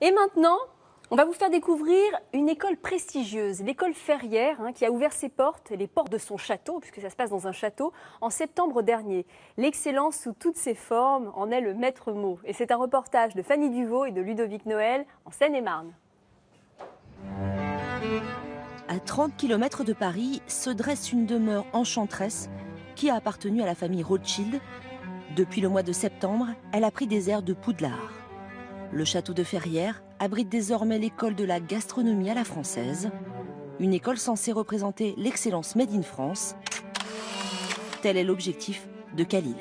Et maintenant, on va vous faire découvrir une école prestigieuse, l'école Ferrière, qui a ouvert ses portes, les portes de son château, puisque ça se passe dans un château, en septembre dernier. L'excellence sous toutes ses formes en est le maître mot. Et c'est un reportage de Fanny Duvaux et de Ludovic Noël en Seine-et-Marne. À 30 km de Paris se dresse une demeure enchanteresse qui a appartenu à la famille Rothschild. Depuis le mois de septembre, elle a pris des airs de Poudlard. Le château de Ferrière abrite désormais l'école de la gastronomie à la française, une école censée représenter l'excellence made in France. Tel est l'objectif de Khalil.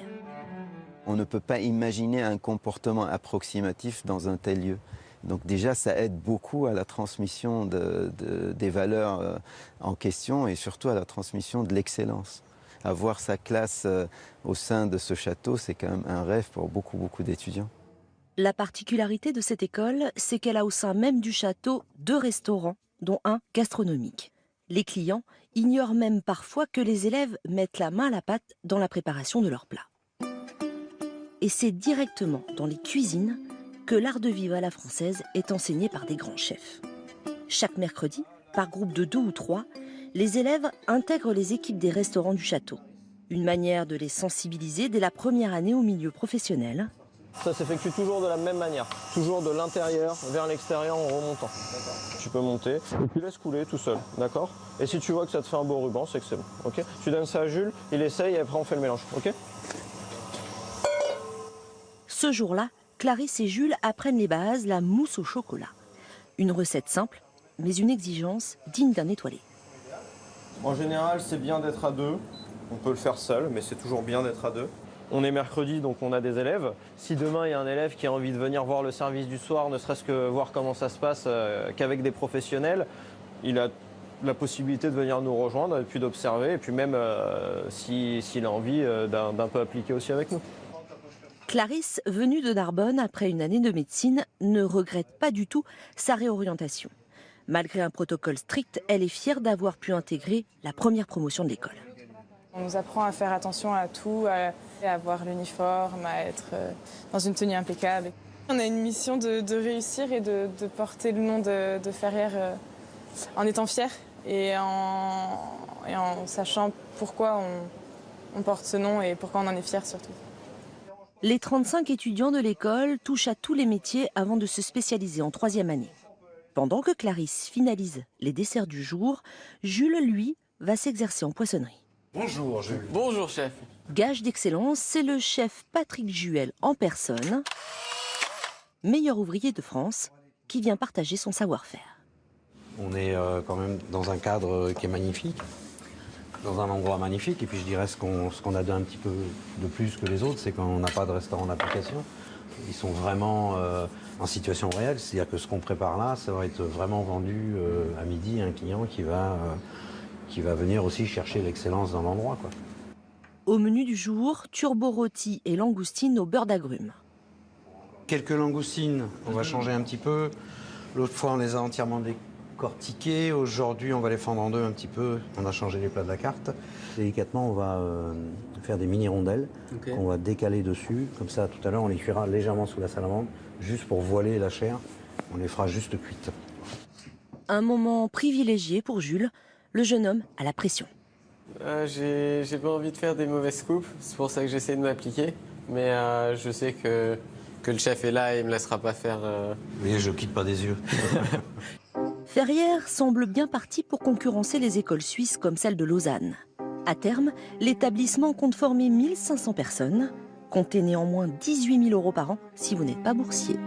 On ne peut pas imaginer un comportement approximatif dans un tel lieu. Donc déjà, ça aide beaucoup à la transmission des valeurs en question et surtout à la transmission de l'excellence. Avoir sa classe au sein de ce château, c'est quand même un rêve pour beaucoup d'étudiants. La particularité de cette école, c'est qu'elle a au sein même du château 2 restaurants, dont un gastronomique. Les clients ignorent même parfois que les élèves mettent la main à la pâte dans la préparation de leurs plats. Et c'est directement dans les cuisines que l'art de vivre à la française est enseigné par des grands chefs. Chaque mercredi, par groupe de 2 ou 3, les élèves intègrent les équipes des restaurants du château. Une manière de les sensibiliser dès la première année au milieu professionnel. Ça s'effectue toujours de la même manière, toujours de l'intérieur vers l'extérieur en remontant. Tu peux monter et puis laisse couler tout seul, d'accord? Et si tu vois que ça te fait un beau ruban, c'est que c'est bon, ok? Tu donnes ça à Jules, il essaye et après on fait le mélange, ok? Ce jour-là, Clarisse et Jules apprennent les bases, la mousse au chocolat. Une recette simple, mais une exigence digne d'un étoilé. En général, c'est bien d'être à 2. On peut le faire seul, mais c'est toujours bien d'être à 2. On est mercredi, donc on a des élèves. Si demain, il y a un élève qui a envie de venir voir le service du soir, ne serait-ce que voir comment ça se passe qu'avec des professionnels, il a la possibilité de venir nous rejoindre et puis d'observer, et puis même s'il a envie d'un peu appliquer aussi avec nous. Clarisse, venue de Narbonne après une année de médecine, ne regrette pas du tout sa réorientation. Malgré un protocole strict, elle est fière d'avoir pu intégrer la première promotion de l'école. On nous apprend à faire attention à tout, à avoir l'uniforme, à être dans une tenue impeccable. On a une mission de réussir et de porter le nom de Ferrière en étant fiers et en sachant pourquoi on porte ce nom et pourquoi on en est fiers surtout. Les 35 étudiants de l'école touchent à tous les métiers avant de se spécialiser en 3e année. Pendant que Clarisse finalise les desserts du jour, Jules, lui, va s'exercer en poissonnerie. Bonjour Jules. Bonjour chef. Gage d'excellence, c'est le chef Patrick Juel en personne, meilleur ouvrier de France, qui vient partager son savoir-faire. On est quand même dans un cadre qui est magnifique, dans un endroit magnifique. Et puis je dirais ce qu'on a un petit peu de plus que les autres, c'est qu'on n'a pas de restaurant d'application. Ils sont vraiment en situation réelle, c'est-à-dire que ce qu'on prépare là, ça va être vraiment vendu à midi à un client qui va venir aussi chercher l'excellence dans l'endroit, quoi. Au menu du jour, turbo rôti et langoustine au beurre d'agrumes. Quelques langoustines, on va changer un petit peu. L'autre fois, on les a entièrement décortiquées. Aujourd'hui, on va les fendre en 2 un petit peu. On a changé les plats de la carte. Délicatement, on va faire des mini-rondelles qu'on va décaler dessus. Comme ça, tout à l'heure, on les cuira légèrement sous la salamandre, juste pour voiler la chair. On les fera juste cuites. Un moment privilégié pour Jules, le jeune homme à la pression. J'ai pas envie de faire des mauvaises coupes, c'est pour ça que j'essaie de m'appliquer. Mais je sais que le chef est là et il me laissera pas faire. Oui, je quitte pas des yeux. Ferrière semble bien parti pour concurrencer les écoles suisses comme celle de Lausanne. À terme, l'établissement compte former 1500 personnes. Comptez néanmoins 18 000 € par an si vous n'êtes pas boursier.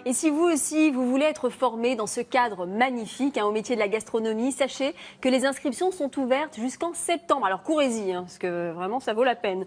Et si vous aussi, vous voulez être formé dans ce cadre magnifique au métier de la gastronomie, sachez que les inscriptions sont ouvertes jusqu'en septembre. Alors courez-y, parce que vraiment, ça vaut la peine.